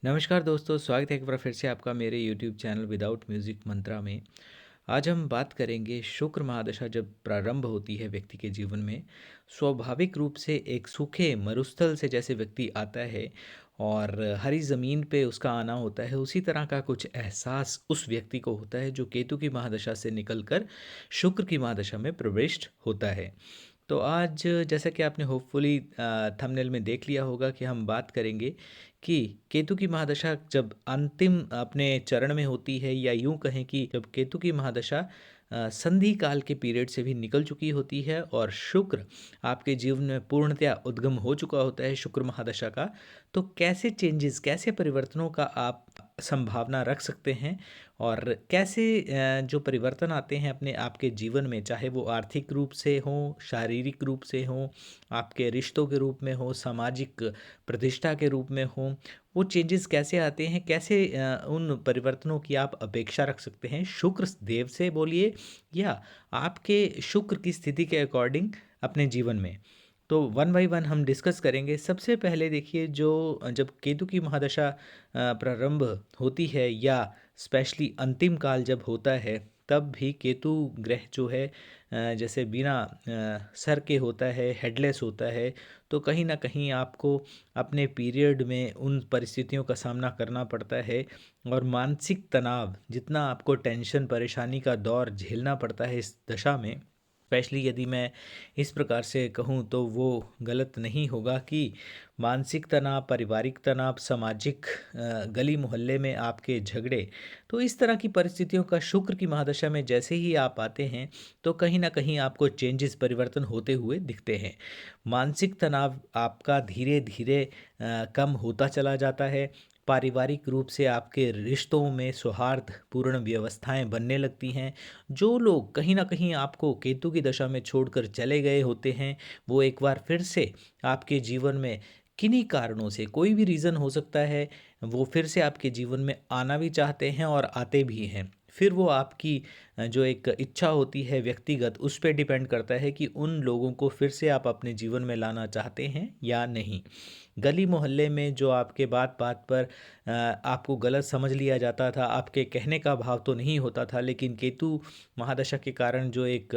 नमस्कार दोस्तों, स्वागत है एक बार फिर से आपका मेरे यूट्यूब चैनल विदाउट म्यूज़िक मंत्रा में। आज हम बात करेंगे शुक्र महादशा जब प्रारंभ होती है व्यक्ति के जीवन में, स्वाभाविक रूप से एक सूखे मरुस्थल से जैसे व्यक्ति आता है और हरी ज़मीन पे उसका आना होता है, उसी तरह का कुछ एहसास उस व्यक्ति को होता है जो केतु की महादशा से निकलकर शुक्र की महादशा में प्रविष्ट होता है। तो आज जैसा कि आपने होपफुली थंबनेल में देख लिया होगा कि हम बात करेंगे कि केतु की महादशा जब अंतिम अपने चरण में होती है, या यूं कहें कि जब केतु की महादशा संधि काल के पीरियड से भी निकल चुकी होती है और शुक्र आपके जीवन में पूर्णतया उद्गम हो चुका होता है शुक्र महादशा का, तो कैसे चेंजेस, कैसे परिवर्तनों का आप संभावना रख सकते हैं और कैसे जो परिवर्तन आते हैं अपने आपके जीवन में, चाहे वो आर्थिक रूप से हों, शारीरिक रूप से हों, आपके रिश्तों के रूप में हो, सामाजिक प्रतिष्ठा के रूप में हों, वो चेंजेस कैसे आते हैं, कैसे उन परिवर्तनों की आप अपेक्षा रख सकते हैं शुक्र देव से बोलिए, या आपके शुक्र की स्थिति के अकॉर्डिंग अपने जीवन में। तो वन बाय वन हम डिस्कस करेंगे। सबसे पहले देखिए, जो जब केतु की महादशा प्रारंभ होती है, या स्पेशली अंतिम काल जब होता है, तब भी केतु ग्रह जो है जैसे बिना सर के होता है, हेडलेस होता है, तो कहीं ना कहीं आपको अपने पीरियड में उन परिस्थितियों का सामना करना पड़ता है और मानसिक तनाव, जितना आपको टेंशन परेशानी का दौर झेलना पड़ता है इस दशा में, स्पेशली यदि मैं इस प्रकार से कहूँ तो वो गलत नहीं होगा कि मानसिक तनाव, पारिवारिक तनाव, सामाजिक गली मोहल्ले में आपके झगड़े, तो इस तरह की परिस्थितियों का शुक्र की महादशा में जैसे ही आप आते हैं, तो कहीं ना कहीं आपको चेंजेस, परिवर्तन होते हुए दिखते हैं। मानसिक तनाव आपका धीरे धीरे कम होता चला जाता है। पारिवारिक रूप से आपके रिश्तों में सौहार्दपूर्ण व्यवस्थाएं बनने लगती हैं। जो लोग कहीं ना कहीं आपको केतु की दशा में छोड़कर चले गए होते हैं, वो एक बार फिर से आपके जीवन में किन्हीं कारणों से, कोई भी रीज़न हो सकता है, वो फिर से आपके जीवन में आना भी चाहते हैं और आते भी हैं। फिर वो आपकी जो एक इच्छा होती है व्यक्तिगत, उस पर डिपेंड करता है कि उन लोगों को फिर से आप अपने जीवन में लाना चाहते हैं या नहीं। गली मोहल्ले में जो आपके बात बात पर आपको गलत समझ लिया जाता था, आपके कहने का भाव तो नहीं होता था, लेकिन केतु महादशा के कारण जो एक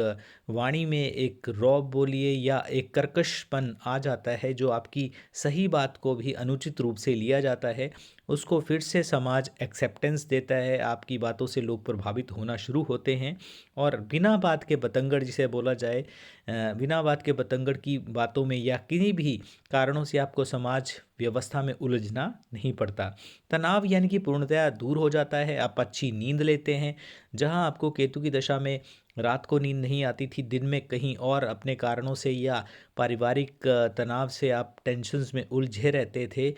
वाणी में एक रौब बोलिए या एक कर्कशपन आ जाता है, जो आपकी सही बात को भी अनुचित रूप से लिया जाता है, उसको फिर से समाज एक्सेप्टेंस देता है, आपकी बातों से लोग प्रभावित होना शुरू होते हैं और बिना बात के बतंगड़ जिसे बोला जाए, बिना बात के बतंगड़ की बातों में या किन्हीं भी कारणों से आपको समाज व्यवस्था में उलझना नहीं पड़ता। तनाव यानी कि पूर्णतया दूर हो जाता है, आप अच्छी नींद लेते हैं। जहां आपको केतु की दशा में रात को नींद नहीं आती थी, दिन में कहीं और अपने कारणों से या पारिवारिक तनाव से आप टेंशन्स में उलझे रहते थे,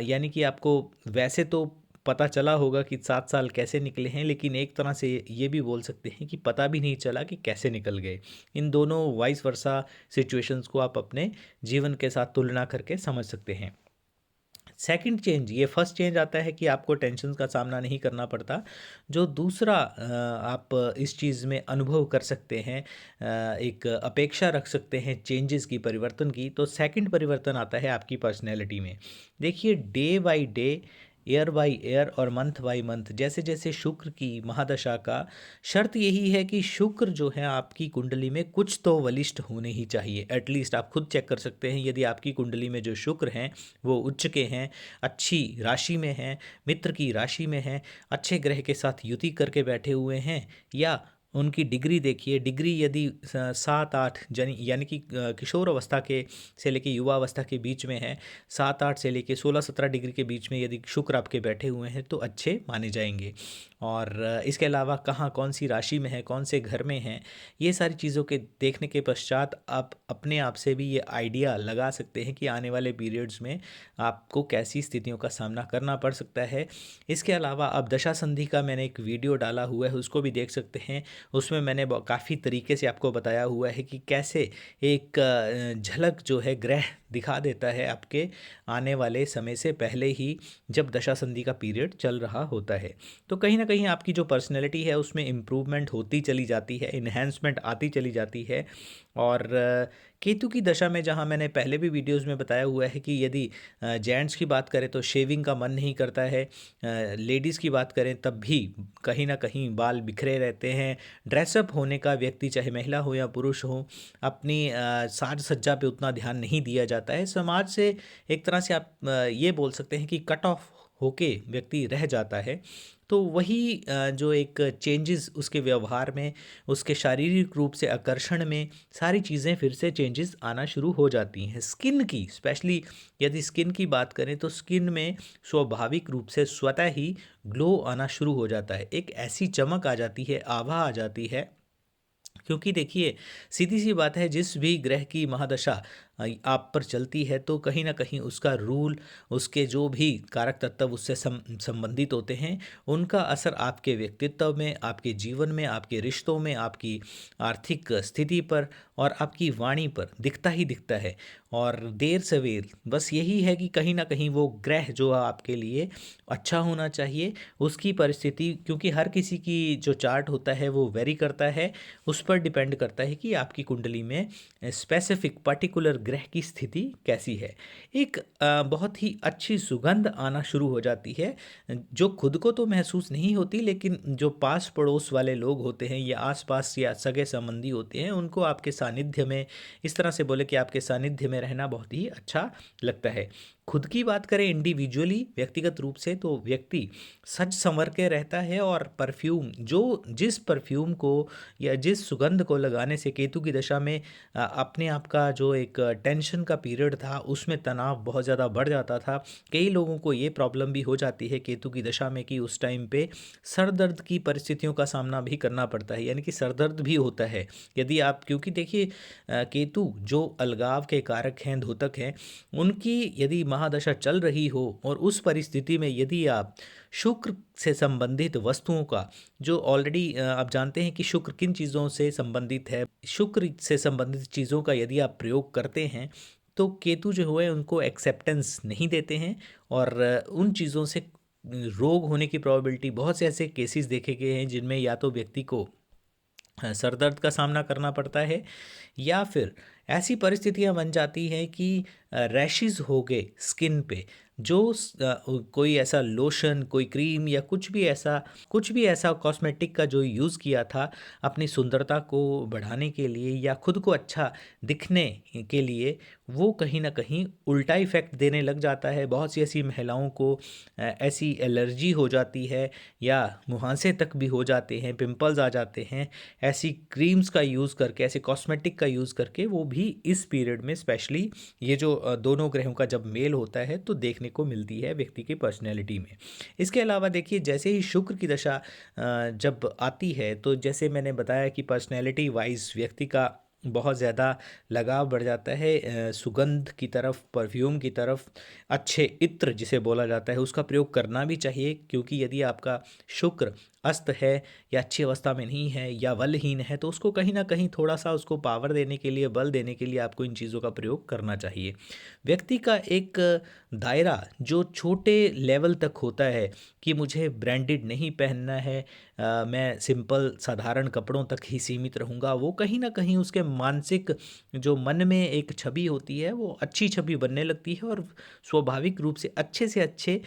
यानी कि आपको वैसे तो पता चला होगा कि 7 साल कैसे निकले हैं, लेकिन एक तरह से ये भी बोल सकते हैं कि पता भी नहीं चला कि कैसे निकल गए। इन दोनों वाइस वर्सा सिचुएशंस को आप अपने जीवन के साथ तुलना करके समझ सकते हैं। सेकंड चेंज, ये फर्स्ट चेंज आता है कि आपको टेंशन का सामना नहीं करना पड़ता। जो दूसरा आप इस चीज़ में अनुभव कर सकते हैं, एक अपेक्षा रख सकते हैं चेंजेस की, परिवर्तन की, तो सेकंड परिवर्तन आता है आपकी पर्सनैलिटी में। देखिए, day by day, year by year और मंथ बाय मंथ, जैसे जैसे शुक्र की महादशा का शर्त यही है कि शुक्र जो है आपकी कुंडली में कुछ तो बलिष्ठ होने ही चाहिए। एटलीस्ट आप खुद चेक कर सकते हैं, यदि आपकी कुंडली में जो शुक्र हैं वो उच्च के हैं, अच्छी राशि में हैं, मित्र की राशि में हैं, अच्छे ग्रह के साथ युति करके बैठे हुए हैं, या उनकी डिग्री देखिए, डिग्री यदि 7-8 यानी कि किशोर अवस्था के से लेके युवा अवस्था के बीच में है, 7-8 से लेके 16-17 डिग्री के बीच में यदि शुक्र आपके बैठे हुए हैं, तो अच्छे माने जाएंगे। और इसके अलावा कहाँ कौन सी राशि में है, कौन से घर में है, ये सारी चीज़ों के देखने के पश्चात आप अपने आप से भी ये आइडिया लगा सकते हैं कि आने वाले पीरियड्स में आपको कैसी स्थितियों का सामना करना पड़ सकता है। इसके अलावा अब दशा संधि का मैंने एक वीडियो डाला हुआ है, उसको भी देख सकते हैं। उसमें मैंने काफ़ी तरीके से आपको बताया हुआ है कि कैसे एक झलक जो है ग्रह दिखा देता है आपके आने वाले समय से पहले ही, जब दशा संधि का पीरियड चल रहा होता है। तो कहीं ना कहीं आपकी जो पर्सनैलिटी है उसमें इम्प्रूवमेंट होती चली जाती है, इन्हेंसमेंट आती चली जाती है। और केतु की दशा में, जहाँ मैंने पहले भी वीडियोस में बताया हुआ है कि यदि जेंट्स की बात करें तो शेविंग का मन नहीं करता है, लेडीज़ की बात करें तब भी कहीं ना कहीं बाल बिखरे रहते हैं, ड्रेसअप होने का व्यक्ति चाहे महिला हो या पुरुष हो, अपनी साज सज्जा पे उतना ध्यान नहीं दिया जाता है, समाज से एक तरह से आप ये बोल सकते हैं कि कट ऑफ होके व्यक्ति रह जाता है। तो वही जो एक चेंजेस उसके व्यवहार में, उसके शारीरिक रूप से आकर्षण में, सारी चीज़ें फिर से चेंजेस आना शुरू हो जाती हैं। स्किन की स्पेशली यदि स्किन की बात करें तो स्किन में स्वाभाविक रूप से स्वतः ही ग्लो आना शुरू हो जाता है, एक ऐसी चमक आ जाती है, आभा आ जाती है। क्योंकि देखिए, सीधी सी बात है, जिस भी ग्रह की महादशा आप पर चलती है तो कहीं ना कहीं उसका रूल, उसके जो भी कारक तत्व उससे संबंधित होते हैं, उनका असर आपके व्यक्तित्व में, आपके जीवन में, आपके रिश्तों में, आपकी आर्थिक स्थिति पर और आपकी वाणी पर दिखता ही दिखता है। और देर सवेर बस यही है कि कहीं ना कहीं वो ग्रह जो आपके लिए अच्छा होना चाहिए, उसकी परिस्थिति, क्योंकि हर किसी की जो चार्ट होता है वो वेरी करता है, उस पर डिपेंड करता है कि आपकी कुंडली में स्पेसिफिक पर्टिकुलर ग्रह की स्थिति कैसी है। एक बहुत ही अच्छी सुगंध आना शुरू हो जाती है, जो खुद को तो महसूस नहीं होती, लेकिन जो पास पड़ोस वाले लोग होते हैं या आसपास या सगे संबंधी होते हैं, उनको आपके सानिध्य में, इस तरह से बोले कि आपके सानिध्य में रहना बहुत ही अच्छा लगता है। खुद की बात करें इंडिविजुअली, व्यक्तिगत रूप से, तो व्यक्ति सज संवर के रहता है। और परफ्यूम, जो जिस परफ्यूम को या जिस सुगंध को लगाने से केतु की दशा में अपने आप का जो एक टेंशन का पीरियड था उसमें तनाव बहुत ज़्यादा बढ़ जाता था। कई लोगों को ये प्रॉब्लम भी हो जाती है केतु की दशा में कि उस टाइम पे सर दर्द की परिस्थितियों का सामना भी करना पड़ता है, यानी कि सर दर्द भी होता है यदि आप, क्योंकि देखिए केतु जो अलगाव के कारक हैं, द्योतक हैं, उनकी यदि महादशा चल रही हो और उस परिस्थिति में यदि आप शुक्र से संबंधित वस्तुओं का, जो ऑलरेडी आप जानते हैं कि शुक्र किन चीज़ों से संबंधित है, शुक्र से संबंधित चीज़ों का यदि आप प्रयोग करते हैं तो केतु जो है उनको एक्सेप्टेंस नहीं देते हैं। और उन चीज़ों से रोग होने की प्रोबेबिलिटी, बहुत से ऐसे केसेस देखे गए हैं जिनमें या तो व्यक्ति को सर दर्द का सामना करना पड़ता है, या फिर ऐसी परिस्थितियां बन जाती हैं कि रैशेस हो गए स्किन पे, जो कोई ऐसा लोशन, कोई क्रीम या कुछ भी ऐसा कॉस्मेटिक का जो यूज़ किया था अपनी सुंदरता को बढ़ाने के लिए या खुद को अच्छा दिखने के लिए, वो कहीं ना कहीं उल्टा इफेक्ट देने लग जाता है। बहुत सी ऐसी महिलाओं को ऐसी एलर्जी हो जाती है या मुहांसे तक भी हो जाते हैं, पिंपल्स आ जाते हैं, ऐसी क्रीम्स का यूज़ करके, ऐसे कॉस्मेटिक का यूज़ करके, वो भी इस पीरियड में स्पेशली ये जो दोनों ग्रहों का जब मेल होता है तो देखने को मिलती है व्यक्ति की पर्सनैलिटी में। इसके अलावा देखिए, जैसे ही शुक्र की दशा जब आती है तो जैसे मैंने बताया कि पर्सनैलिटी वाइज व्यक्ति का बहुत ज़्यादा लगाव बढ़ जाता है सुगंध की तरफ, परफ्यूम की तरफ। अच्छे इत्र जिसे बोला जाता है उसका प्रयोग करना भी चाहिए, क्योंकि यदि आपका शुक्र अस्त है या अच्छी अवस्था में नहीं है या बलहीन है तो उसको कहीं ना कहीं थोड़ा सा उसको पावर देने के लिए, बल देने के लिए आपको इन चीज़ों का प्रयोग करना चाहिए। व्यक्ति का एक दायरा जो छोटे लेवल तक होता है कि मुझे ब्रांडेड नहीं पहनना है, मैं सिंपल साधारण कपड़ों तक ही सीमित रहूँगा, वो कहीं ना कहीं उसके मानसिक जो मन में एक छवि होती है वो अच्छी छवि बनने लगती है और स्वाभाविक रूप से अच्छे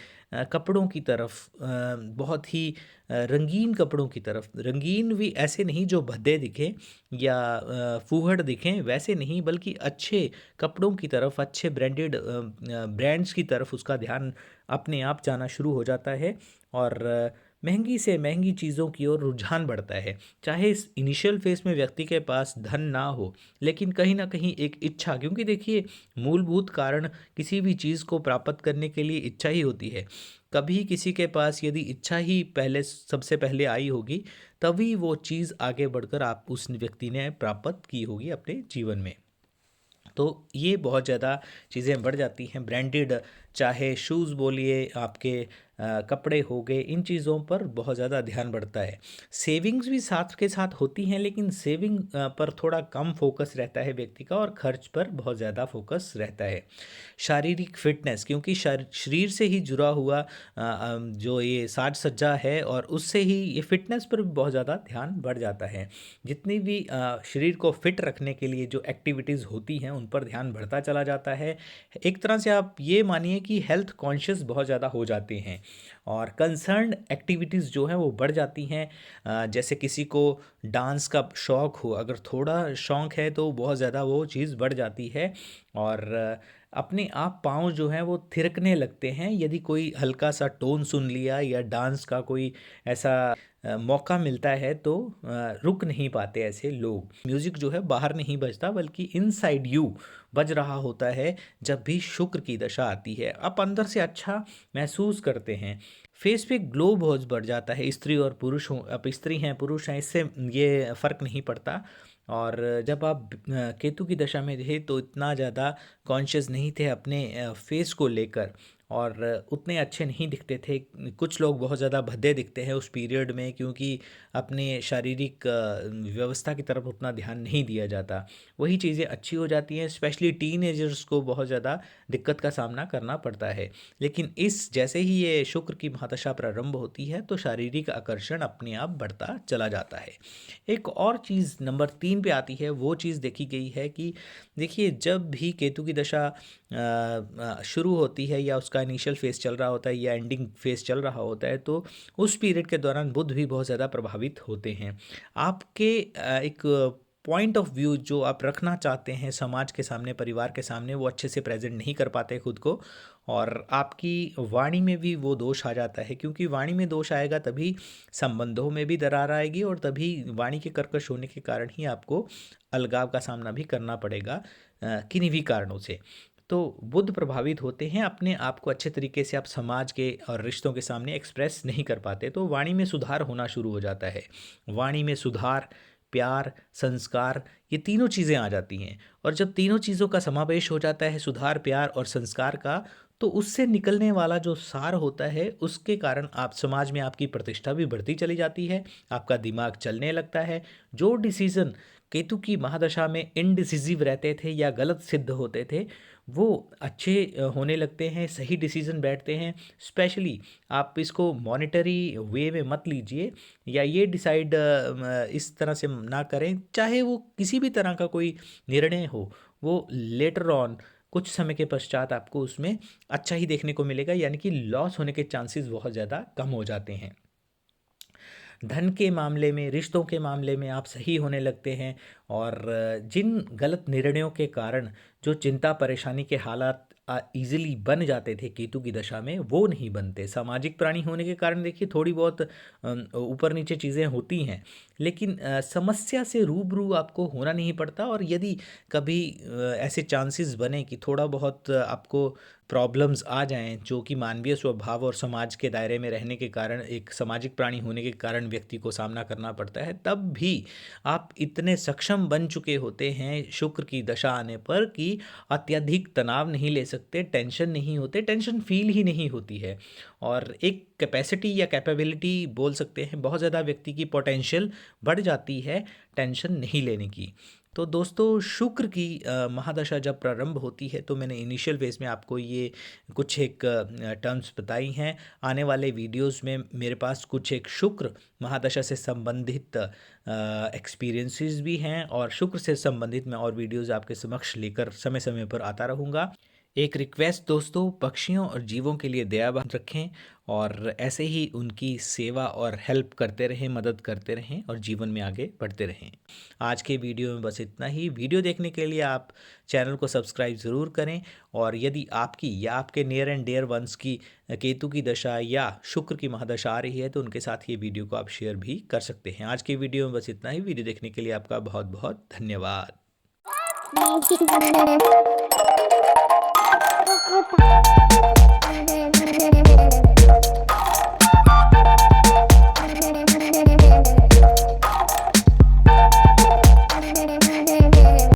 कपड़ों की तरफ, बहुत ही रंगीन कपड़ों की तरफ, रंगीन भी ऐसे नहीं जो भद्दे दिखें या फूहड़ दिखें, वैसे नहीं, बल्कि अच्छे कपड़ों की तरफ, अच्छे ब्रांडेड ब्रांड्स की तरफ उसका ध्यान अपने आप जाना शुरू हो जाता है। और महंगी से महंगी चीज़ों की ओर रुझान बढ़ता है। चाहे इस इनिशियल फेज में व्यक्ति के पास धन ना हो, लेकिन कहीं ना कहीं एक इच्छा, क्योंकि देखिए मूलभूत कारण किसी भी चीज़ को प्राप्त करने के लिए इच्छा ही होती है। कभी किसी के पास यदि इच्छा ही पहले सबसे पहले आई होगी, तभी वो चीज़ आगे बढ़कर आप उस व्यक्ति ने प्राप्त की होगी अपने जीवन में। तो ये बहुत ज़्यादा चीज़ें बढ़ जाती हैं। ब्रांडेड चाहे शूज़ बोलिए, आपके कपड़े हो गए, इन चीज़ों पर बहुत ज़्यादा ध्यान बढ़ता है। सेविंग्स भी साथ के साथ होती हैं, लेकिन सेविंग पर थोड़ा कम फोकस रहता है व्यक्ति का, और खर्च पर बहुत ज़्यादा फोकस रहता है। शारीरिक फिटनेस, क्योंकि शरीर से ही जुड़ा हुआ जो ये साज सज्जा है, और उससे ही ये फिटनेस पर भी बहुत ज़्यादा ध्यान बढ़ जाता है। जितनी भी शरीर को फिट रखने के लिए जो एक्टिविटीज़ होती हैं उन पर ध्यान बढ़ता चला जाता है। एक तरह से आप ये मानिए कि हेल्थ कॉन्शियस बहुत ज़्यादा हो जाते हैं, और कंसर्न एक्टिविटीज़ जो हैं वो बढ़ जाती हैं। जैसे किसी को डांस का शौक़ हो, अगर थोड़ा शौक़ है तो बहुत ज़्यादा वो चीज़ बढ़ जाती है, और अपने आप पाँव जो हैं वो थिरकने लगते हैं। यदि कोई हल्का सा टोन सुन लिया या डांस का कोई ऐसा मौका मिलता है तो रुक नहीं पाते ऐसे लोग। म्यूज़िक जो है बाहर नहीं बजता, बल्कि इनसाइड यू बज रहा होता है जब भी शुक्र की दशा आती है। आप अंदर से अच्छा महसूस करते हैं, फेस पे ग्लो बहुत बढ़ जाता है। स्त्री और पुरुष हों, आप स्त्री हैं पुरुष हैं, इससे ये फ़र्क नहीं पड़ता। और जब आप केतु की दशा में थे तो इतना ज़्यादा कॉन्शियस नहीं थे अपने फेस को लेकर, और उतने अच्छे नहीं दिखते थे। कुछ लोग बहुत ज़्यादा भद्दे दिखते हैं उस पीरियड में, क्योंकि अपने शारीरिक व्यवस्था की तरफ उतना ध्यान नहीं दिया जाता। वही चीज़ें अच्छी हो जाती हैं। स्पेशली टीनेजर्स को बहुत ज़्यादा दिक्कत का सामना करना पड़ता है। लेकिन इस जैसे ही ये शुक्र की महादशा प्रारंभ होती है तो शारीरिक आकर्षण अपने आप बढ़ता चला जाता है। एक और चीज़ नंबर 3 पे आती है, वो चीज़ देखी गई है कि देखिए, जब भी केतु की दशा शुरू होती है, या उसका इनिशियल फेज़ चल रहा होता है, या एंडिंग फेज़ चल रहा होता है, तो उस पीरियड के दौरान बुध भी बहुत ज़्यादा प्रभावित होते हैं। आपके एक पॉइंट ऑफ व्यू जो आप रखना चाहते हैं समाज के सामने, परिवार के सामने, वो अच्छे से प्रेजेंट नहीं कर पाते खुद को, और आपकी वाणी में भी वो दोष आ जाता है। क्योंकि वाणी में दोष आएगा तभी संबंधों में भी दरार आएगी, और तभी वाणी के कर्कश होने के कारण ही आपको अलगाव का सामना भी करना पड़ेगा किन्हीं भी कारणों से। तो बुध प्रभावित होते हैं, अपने आप को अच्छे तरीके से आप समाज के और रिश्तों के सामने एक्सप्रेस नहीं कर पाते, तो वाणी में सुधार होना शुरू हो जाता है। वाणी में सुधार, प्यार, संस्कार, ये तीनों चीज़ें आ जाती हैं, और जब तीनों चीज़ों का समावेश हो जाता है, सुधार, प्यार और संस्कार का, तो उससे निकलने वाला जो सार होता है, उसके कारण आप समाज में आपकी प्रतिष्ठा भी बढ़ती चली जाती है, आपका दिमाग चलने लगता है। जो डिसीज़न केतु की महादशा में इनडिसिसिव रहते थे या गलत सिद्ध होते थे, वो अच्छे होने लगते हैं, सही डिसीजन बैठते हैं। स्पेशली आप इसको मॉनेटरी वे में मत लीजिए, या ये डिसाइड इस तरह से ना करें, चाहे वो किसी भी तरह का कोई निर्णय हो, वो लेटर ऑन कुछ समय के पश्चात आपको उसमें अच्छा ही देखने को मिलेगा, यानी कि लॉस होने के चांसेस बहुत ज़्यादा कम हो जाते हैं। धन के मामले में, रिश्तों के मामले में आप सही होने लगते हैं, और जिन गलत निर्णयों के कारण जो चिंता परेशानी के हालात ईज़िली बन जाते थे केतु की दशा में, वो नहीं बनते। सामाजिक प्राणी होने के कारण देखिए थोड़ी बहुत ऊपर नीचे चीज़ें होती हैं, लेकिन समस्या से रूबरू आपको होना नहीं पड़ता। और यदि कभी ऐसे चांसेस बने कि थोड़ा बहुत आपको प्रॉब्लम्स आ जाएं, जो कि मानवीय स्वभाव और समाज के दायरे में रहने के कारण, एक सामाजिक प्राणी होने के कारण व्यक्ति को सामना करना पड़ता है, तब भी आप इतने सक्षम बन चुके होते हैं शुक्र की दशा आने पर कि अत्यधिक तनाव नहीं ले सकते, टेंशन नहीं होते, टेंशन फील ही नहीं होती है। और एक कैपेसिटी या कैपेबिलिटी बोल सकते हैं, बहुत ज़्यादा व्यक्ति की पोटेंशियल बढ़ जाती है टेंशन नहीं लेने की। तो दोस्तों, शुक्र की महादशा जब प्रारंभ होती है, तो मैंने इनिशियल फेज में आपको ये कुछ एक टर्म्स बताई हैं। आने वाले वीडियोस में मेरे पास कुछ एक शुक्र महादशा से संबंधित एक्सपीरियंसेस भी हैं, और शुक्र से संबंधित मैं और वीडियोस आपके समक्ष लेकर समय समय पर आता रहूँगा। एक रिक्वेस्ट दोस्तों, पक्षियों और जीवों के लिए दयावान रखें, और ऐसे ही उनकी सेवा और हेल्प करते रहें, मदद करते रहें, और जीवन में आगे बढ़ते रहें। आज के वीडियो में बस इतना ही। वीडियो देखने के लिए आप चैनल को सब्सक्राइब ज़रूर करें, और यदि आपकी या आपके नियर एंड डियर वंस की केतु की दशा या शुक्र की महादशा आ रही है, तो उनके साथ ये वीडियो को आप शेयर भी कर सकते हैं। आज की वीडियो में बस इतना ही। वीडियो देखने के लिए आपका बहुत बहुत धन्यवाद। Thank you.